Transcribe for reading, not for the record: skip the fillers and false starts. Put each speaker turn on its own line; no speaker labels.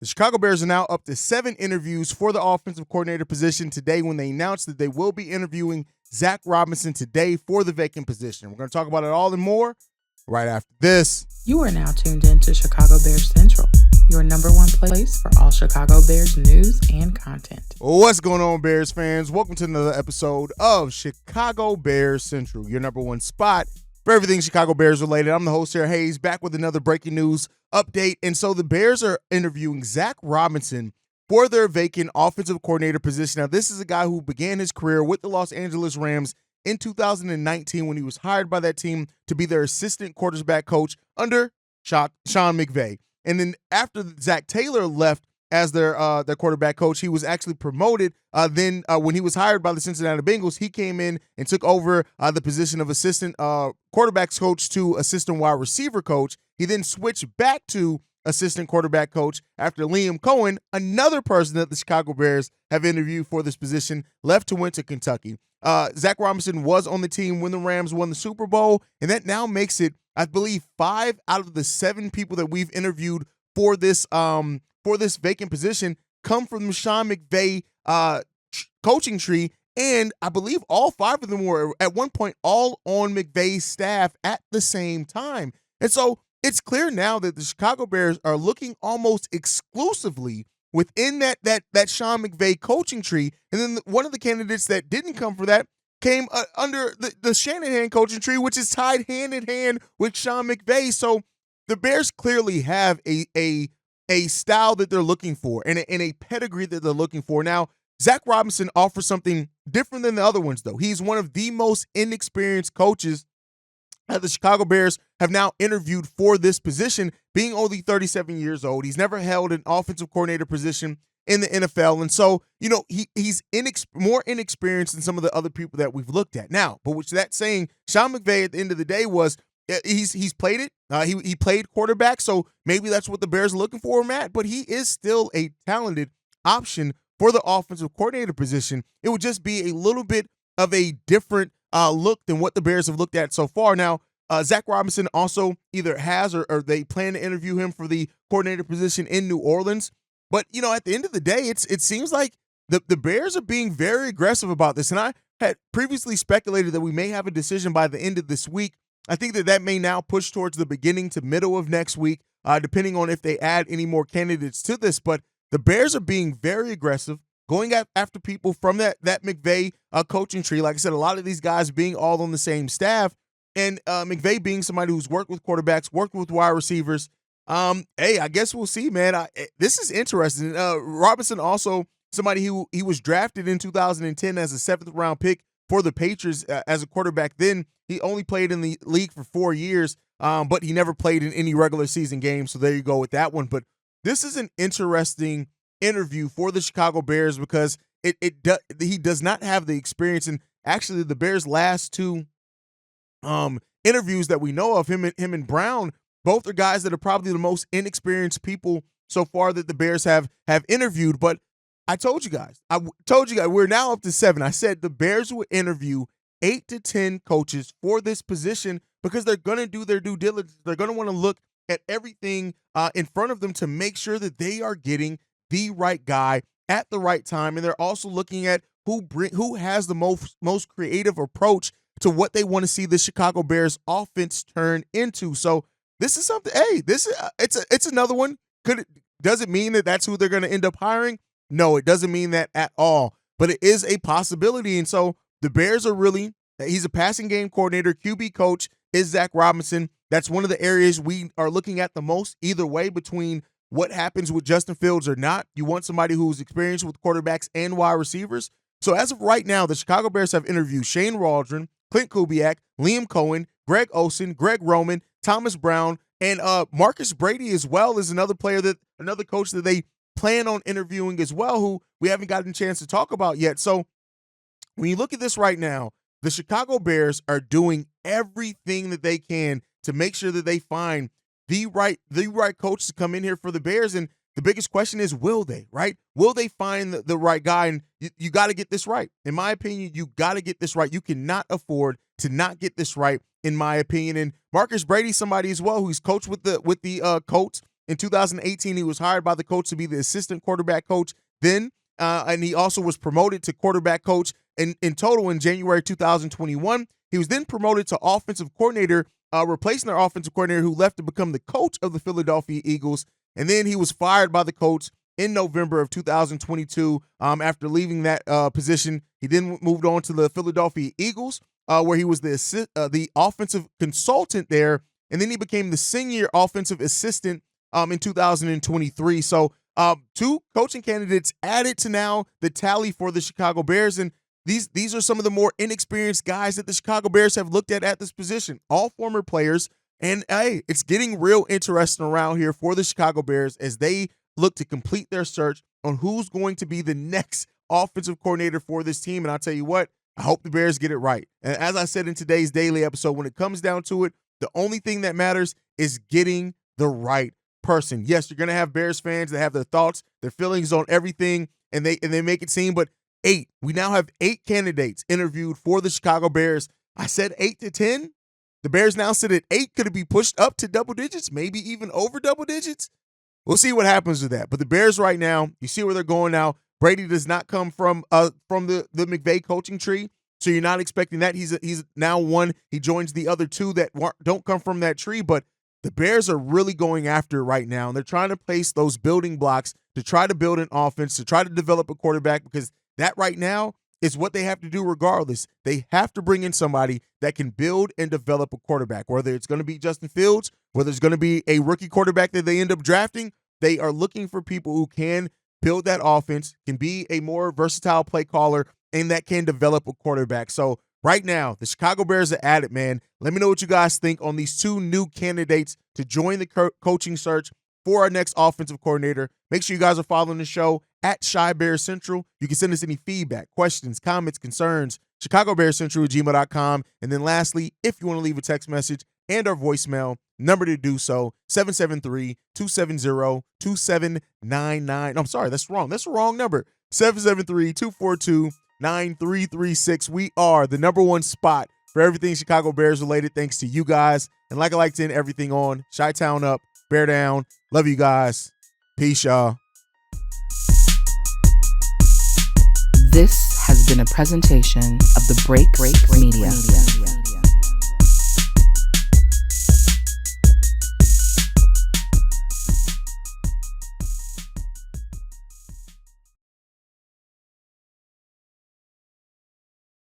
The Chicago Bears are now up to 7 interviews for the offensive coordinator position today when they announced that they will be interviewing Zac Robinson today for the vacant position. We're going to talk about it all and more right after this.
You are now tuned in to Chicago Bears Central, your number one place for all Chicago Bears news and content.
What's going on, Bears fans? Welcome to another episode of Chicago Bears Central, your number one spot for everything Chicago Bears related. I'm the host here, Haize, back with another breaking news update. And so the Bears are interviewing Zac Robinson for their vacant offensive coordinator position. Now, this is a guy who began his career with the Los Angeles Rams in 2019 when he was hired by that team to be their assistant quarterback coach under Sean McVay. And then after Zac Taylor left as their quarterback coach, he was actually promoted. Then when he was hired by the Cincinnati Bengals, he came in and took over the position of assistant quarterbacks coach to assistant wide receiver coach. He then switched back to assistant quarterback coach after Liam Cohen, another person that the Chicago Bears have interviewed for this position, left went to Kentucky. Zac Robinson was on the team when the Rams won the Super Bowl, and that now makes it, I believe, 5 out of the 7 people that we've interviewed for this vacant position come from the Sean McVay coaching tree, and I believe all 5 of them were at one point all on McVay's staff at the same time. And so it's clear now that the Chicago Bears are looking almost exclusively within that Sean McVay coaching tree. And then one of the candidates that didn't come for that came under the Shanahan coaching tree, which is tied hand in hand with Sean McVay. So the Bears clearly have a style that they're looking for and a pedigree that they're looking for. Now, Zac Robinson offers something different than the other ones, though. He's one of the most inexperienced coaches that the Chicago Bears have now interviewed for this position, being only 37 years old. He's never held an offensive coordinator position in the NFL. And so, he's more inexperienced than some of the other people that we've looked at. Now, but which that saying, Sean McVay at the end of the day was, he's played it. He played quarterback, so maybe that's what the Bears are looking for, Matt. But he is still a talented option for the offensive coordinator position. It would just be a little bit of a different look than what the Bears have looked at so far. Now, Zac Robinson also either has or they plan to interview him for the coordinator position in New Orleans. But, at the end of the day, it seems like the Bears are being very aggressive about this. And I had previously speculated that we may have a decision by the end of this week. I think that may now push towards the beginning to middle of next week, depending on if they add any more candidates to this. But the Bears are being very aggressive, going after people from that McVay coaching tree. Like I said, a lot of these guys being all on the same staff, and McVay being somebody who's worked with quarterbacks, worked with wide receivers. Hey, I guess we'll see, man. This is interesting. Robinson also somebody who he was drafted in 2010 as a 7th round pick for the Patriots as a quarterback. Then he only played in the league for 4 years, but he never played in any regular season games. So there you go with that one. But this is an interesting interview for the Chicago Bears because he does not have the experience. And actually, the Bears' last 2 interviews that we know of, him and Brown, both are guys that are probably the most inexperienced people so far that the Bears have interviewed. But I told you guys, we're now up to 7. I said the Bears would interview 8 to 10 coaches for this position because they're going to do their due diligence. They're going to want to look at everything in front of them to make sure that they are getting the right guy at the right time. And they're also looking at who has the most creative approach to what they want to see the Chicago Bears offense turn into. So this is something, hey, it's another one. Does it mean that that's who they're going to end up hiring? No, it doesn't mean that at all, but it is a possibility. And so the Bears are he's a passing game coordinator, QB coach is Zac Robinson. That's one of the areas we are looking at the most, either way, between what happens with Justin Fields or not. You want somebody who's experienced with quarterbacks and wide receivers. So as of right now, the Chicago Bears have interviewed Shane Waldron, Clint Kubiak, Liam Cohen, Greg Olsen, Greg Roman, Thomas Brown, and Marcus Brady as well is another coach that they plan on interviewing as well, who we haven't gotten a chance to talk about yet. So when you look at this right now, the Chicago Bears are doing everything that they can to make sure that they find the right coach to come in here for the Bears. And the biggest question is, will they, right? Will they find the right guy? And you got to get this right. In my opinion, you got to get this right. You cannot afford to not get this right, in my opinion. And Marcus Brady, somebody as well who's coached with the Colts In 2018, he was hired by the coach to be the assistant quarterback coach. Then, and he also was promoted to quarterback coach in total in January 2021. He was then promoted to offensive coordinator, replacing their offensive coordinator who left to become the coach of the Philadelphia Eagles. And then he was fired by the coach in November of 2022. After leaving that position, he then moved on to the Philadelphia Eagles, where he was the offensive consultant there. And then he became the senior offensive assistant in 2023. So 2 coaching candidates added to now the tally for the Chicago Bears. And these are some of the more inexperienced guys that the Chicago Bears have looked at this position, all former players. And hey, it's getting real interesting around here for the Chicago Bears as they look to complete their search on who's going to be the next offensive coordinator for this team. And I'll tell you what, I hope the Bears get it right. And as I said in today's daily episode, when it comes down to it, the only thing that matters is getting the right person. Yes, you're going to have Bears fans that have their thoughts, their feelings on everything, and they make it seem, but we now have 8 candidates interviewed for the Chicago Bears. I said 8 to 10. The Bears now sit at 8. Could it be pushed up to double digits, maybe even over double digits? We'll see what happens with that. But the Bears right now, you see where they're going now. Brady does not come from the McVay coaching tree, so you're not expecting that. He's now one. He joins the other 2 that don't come from that tree, but the Bears are really going after it right now, and they're trying to place those building blocks to try to build an offense, to try to develop a quarterback, because that right now is what they have to do regardless. They have to bring in somebody that can build and develop a quarterback, whether it's going to be Justin Fields, whether it's going to be a rookie quarterback that they end up drafting. They are looking for people who can build that offense, can be a more versatile play caller, and that can develop a quarterback. So right now, the Chicago Bears are at it, man. Let me know what you guys think on these 2 new candidates to join the coaching search for our next offensive coordinator. Make sure you guys are following the show at Chi Bears Central. You can send us any feedback, questions, comments, concerns, chicagobearscentral@gmail.com. And then lastly, if you want to leave a text message and our voicemail, number to do so, 773-270-2799. I'm sorry, that's wrong. That's the wrong number. 773-242-9336. We are the #1 spot for everything Chicago Bears related, thanks to you guys. And like I like to end everything on, Chi-Town up, Bear down. Love you guys. Peace, y'all.
This has been a presentation of the Break Media.